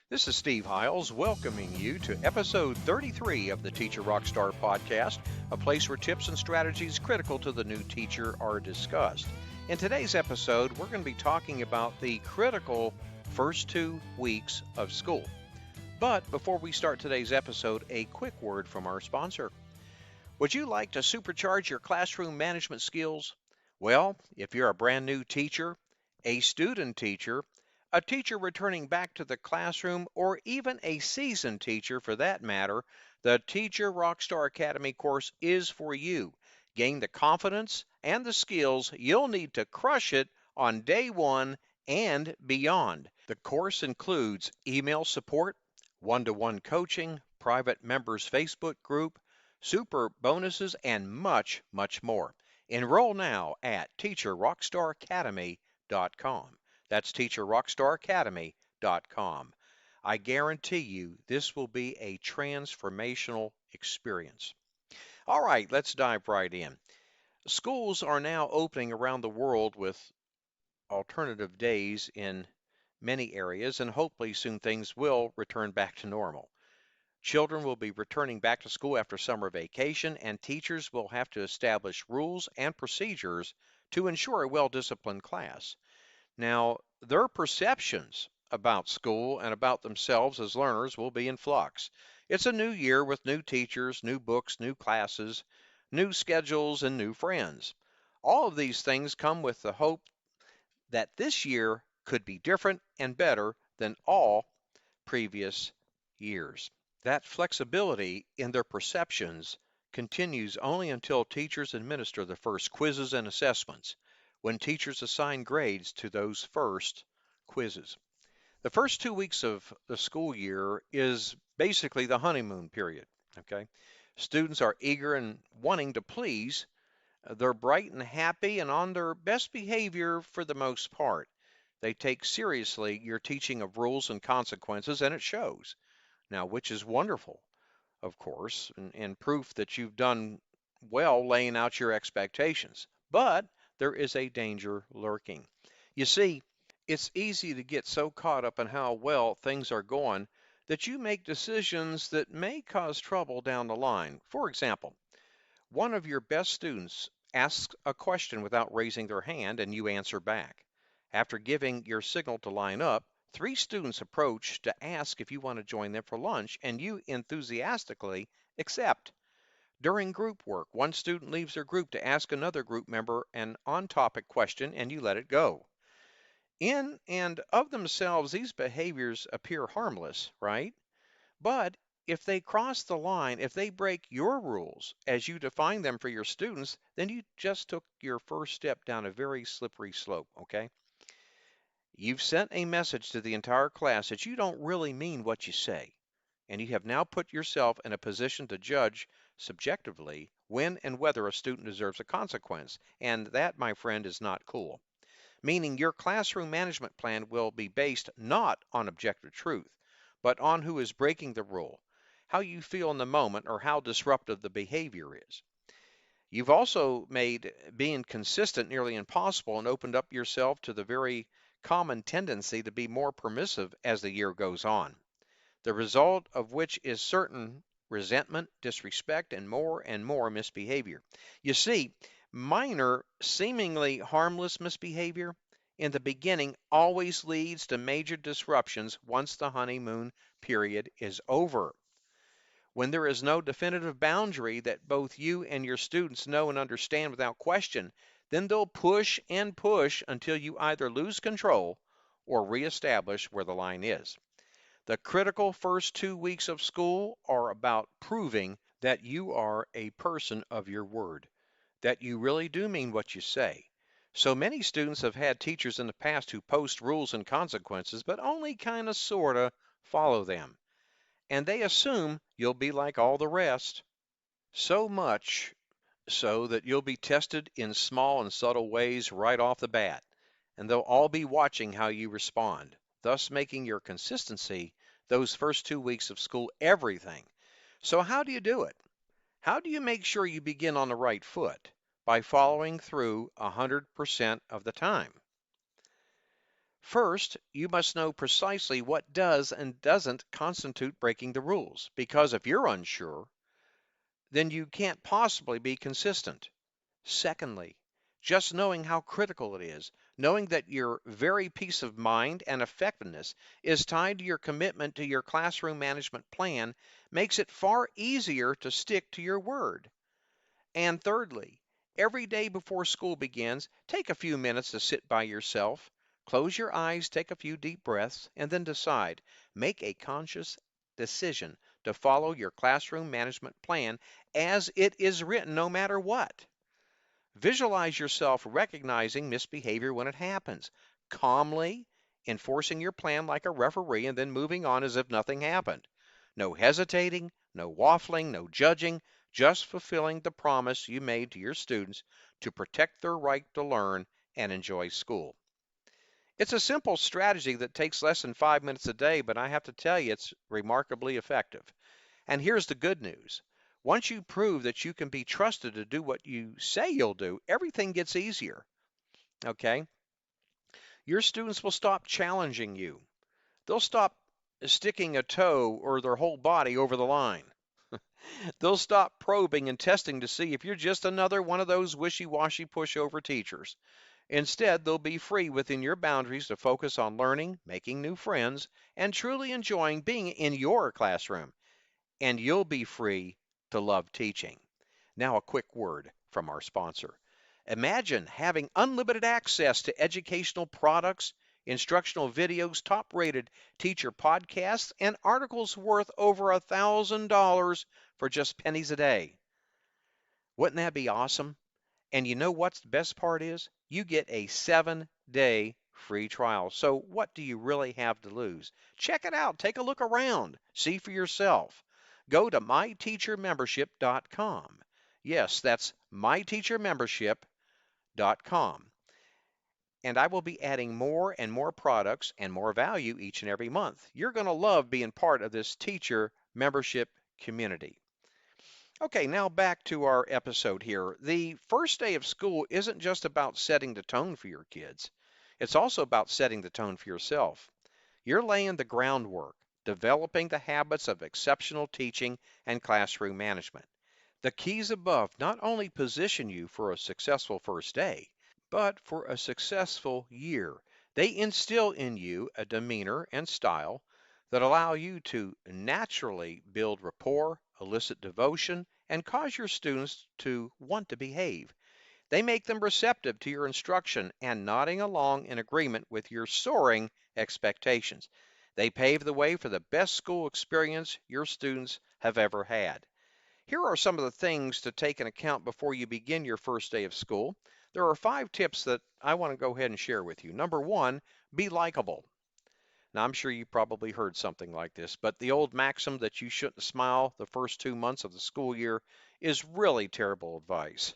This is Steve Hiles welcoming you to episode 33 of the Teacher Rockstar podcast, a place where tips and strategies critical to the new teacher are discussed. In today's episode, we're going to be talking about the critical first 2 weeks of school. But before we start today's episode, a quick word from our sponsor. Would you like to supercharge your classroom management skills? Well, if you're a brand new teacher, a student teacher, a teacher returning back to the classroom, or even a seasoned teacher for that matter, the Teacher Rockstar Academy course is for you. Gain the confidence and the skills you'll need to crush it on day one and beyond. The course includes email support, one-to-one coaching, private members Facebook group, super bonuses, and much, much more. Enroll now at teacherrockstaracademy.com. That's teacherrockstaracademy.com. I guarantee you this will be a transformational experience. All right, let's dive right in. Schools are now opening around the world with alternative days in many areas, and hopefully soon things will return back to normal. Children will be returning back to school after summer vacation, and teachers will have to establish rules and procedures to ensure a well-disciplined class. Now, their perceptions about school and about themselves as learners will be in flux. It's a new year with new teachers, new books, new classes, new schedules, and new friends. All of these things come with the hope that this year could be different and better than all previous years. That flexibility in their perceptions continues only until teachers administer the first quizzes and assessments, when teachers assign grades to those first quizzes. The first 2 weeks of the school year is basically the honeymoon period. Okay, students are eager and wanting to please. They're bright and happy and on their best behavior for the most part. They take seriously your teaching of rules and consequences, and it shows. Now, which is wonderful, of course, and proof that you've done well laying out your expectations. But there is a danger lurking. You see, it's easy to get so caught up in how well things are going that you make decisions that may cause trouble down the line. For example, one of your best students asks a question without raising their hand, and you answer back. After giving your signal to line up, 3 students approach to ask if you want to join them for lunch, and you enthusiastically accept. During group work, one student leaves their group to ask another group member an on-topic question, and you let it go. In and of themselves, these behaviors appear harmless, right? But if they cross the line, if they break your rules as you define them for your students, then you just took your first step down a very slippery slope, okay? You've sent a message to the entire class that you don't really mean what you say, and you have now put yourself in a position to judge subjectively when and whether a student deserves a consequence, and that, my friend, is not cool. Meaning your classroom management plan will be based not on objective truth, but on who is breaking the rule, how you feel in the moment, or how disruptive the behavior is. You've also made being consistent nearly impossible and opened up yourself to the very common tendency to be more permissive as the year goes on, the result of which is certain resentment, disrespect, and more misbehavior. You see, minor, seemingly harmless misbehavior in the beginning always leads to major disruptions once the honeymoon period is over. When there is no definitive boundary that both you and your students know and understand without question, then they'll push and push until you either lose control or reestablish where the line is. The critical first 2 weeks of school are about proving that you are a person of your word, that you really do mean what you say. So many students have had teachers in the past who post rules and consequences, but only kind of sort of follow them. And they assume you'll be like all the rest. So much so that you'll be tested in small and subtle ways right off the bat. And they'll all be watching how you respond, thus making your consistency those first 2 weeks of school everything. So how do you do it? How do you make sure you begin on the right foot? By following through 100% of the time. First, you must know precisely what does and doesn't constitute breaking the rules, because if you're unsure, then you can't possibly be consistent. Secondly, just knowing how critical it is, knowing that your very peace of mind and effectiveness is tied to your commitment to your classroom management plan, makes it far easier to stick to your word. And thirdly, every day before school begins, take a few minutes to sit by yourself, close your eyes, take a few deep breaths, and then decide. Make a conscious decision to follow your classroom management plan as it is written, no matter what. Visualize yourself recognizing misbehavior when it happens, calmly enforcing your plan like a referee, and then moving on as if nothing happened. No hesitating, no waffling, no judging, just fulfilling the promise you made to your students to protect their right to learn and enjoy school. It's a simple strategy that takes less than 5 minutes a day, but I have to tell you, it's remarkably effective. And here's the good news. Once you prove that you can be trusted to do what you say you'll do, everything gets easier. Okay? Your students will stop challenging you. They'll stop sticking a toe or their whole body over the line. They'll stop probing and testing to see if you're just another one of those wishy-washy pushover teachers. Instead, they'll be free within your boundaries to focus on learning, making new friends, and truly enjoying being in your classroom. And you'll be free to love teaching. Now, a quick word from our sponsor. Imagine having unlimited access to educational products, instructional videos, top-rated teacher podcasts, and articles worth over $1,000 for just pennies a day. Wouldn't that be awesome? And you know what's the best part is? You get a 7-day free trial. So what do you really have to lose? Check it out. Take a look around. See for yourself. Go to myteachermembership.com. Yes, that's myteachermembership.com. And I will be adding more and more products and more value each and every month. You're going to love being part of this teacher membership community. Okay, now back to our episode here. The first day of school isn't just about setting the tone for your kids. It's also about setting the tone for yourself. You're laying the groundwork, developing the habits of exceptional teaching and classroom management. The keys above not only position you for a successful first day, but for a successful year. They instill in you a demeanor and style that allow you to naturally build rapport, elicit devotion, and cause your students to want to behave. They make them receptive to your instruction and nodding along in agreement with your soaring expectations. They pave the way for the best school experience your students have ever had. Here are some of the things to take into account before you begin your first day of school. There are 5 tips that I want to go ahead and share with you. Number 1, be likable. Now, I'm sure you probably heard something like this, but the old maxim that you shouldn't smile the first 2 months of the school year is really terrible advice.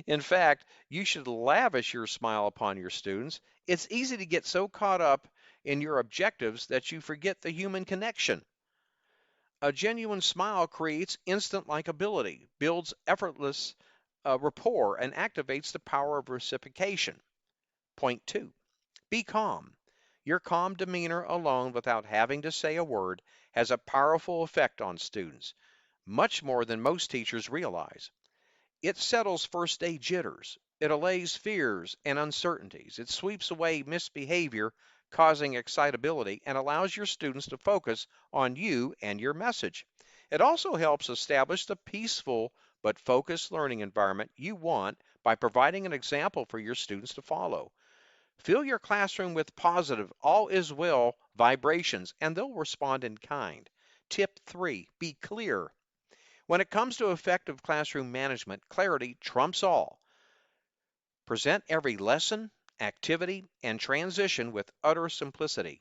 In fact, you should lavish your smile upon your students. It's easy to get so caught up in your objectives that you forget the human connection. A genuine smile creates instant likability, builds effortless rapport, and activates the power of reciprocation. Point 2, be calm. Your calm demeanor alone, without having to say a word, has a powerful effect on students, much more than most teachers realize. It settles first day jitters. It allays fears and uncertainties. It sweeps away misbehavior, causing excitability, and allows your students to focus on you and your message. It also helps establish the peaceful but focused learning environment you want by providing an example for your students to follow. Fill your classroom with positive, all is well vibrations, and they'll respond in kind. Tip 3, be clear. When it comes to effective classroom management, clarity trumps all. Present every lesson, activity, and transition with utter simplicity.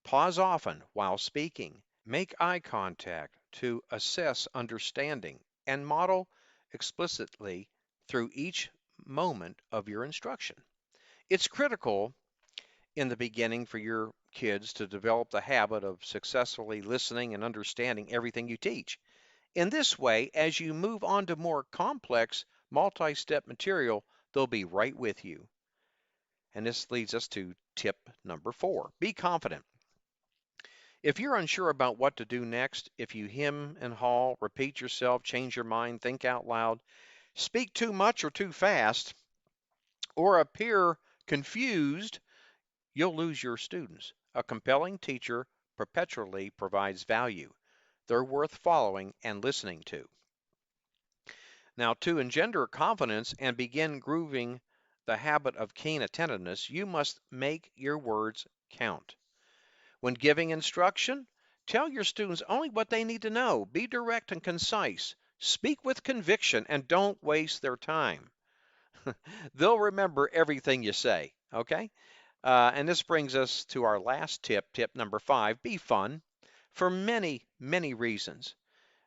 Pause often while speaking. Make eye contact to assess understanding, and model explicitly through each moment of your instruction. It's critical in the beginning for your kids to develop the habit of successfully listening and understanding everything you teach. In this way, as you move on to more complex, multi-step material, they'll be right with you. And this leads us to tip number 4. Be confident. If you're unsure about what to do next, if you hem and haw, repeat yourself, change your mind, think out loud, speak too much or too fast, or appear confused, you'll lose your students. A compelling teacher perpetually provides value. They're worth following and listening to. Now, to engender confidence and begin grooving the habit of keen attentiveness, you must make your words count. When giving instruction, tell your students only what they need to know. Be direct and concise. Speak with conviction and don't waste their time. They'll remember everything you say, okay? And this brings us to our last tip, tip number 5. Be fun for many, many reasons,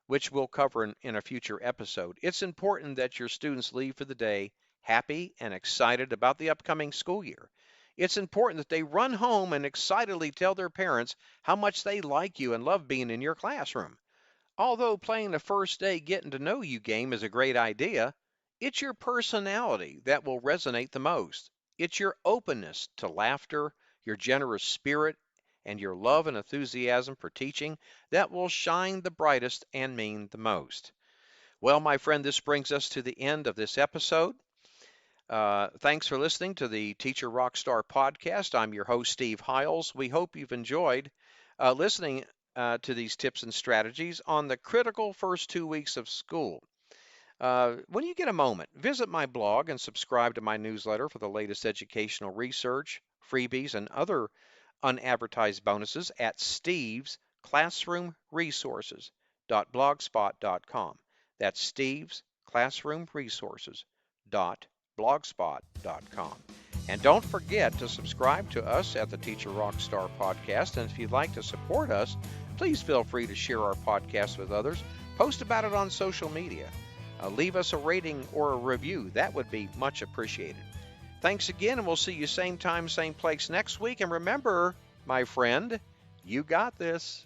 which we'll cover in a future episode. It's important that your students leave for the day happy and excited about the upcoming school year. It's important that they run home and excitedly tell their parents how much they like you and love being in your classroom. Although playing the first day getting to know you game is a great idea, it's your personality that will resonate the most. It's your openness to laughter, your generous spirit, and your love and enthusiasm for teaching that will shine the brightest and mean the most. Well, my friend, this brings us to the end of this episode. Thanks for listening to the Teacher Rockstar podcast. I'm your host, Steve Hiles. We hope you've enjoyed listening to these tips and strategies on the critical first 2 weeks of school. When you get a moment, visit my blog and subscribe to my newsletter for the latest educational research, freebies, and other unadvertised bonuses at stevesclassroomresources.blogspot.com. That's stevesclassroomresources.blogspot.com. And don't forget to subscribe to us at the Teacher Rockstar podcast. And if you'd like to support us, please feel free to share our podcast with others. Post about it on social media. Leave us a rating or a review. That would be much appreciated. Thanks again, and we'll see you same time, same place next week. And remember, my friend, you got this.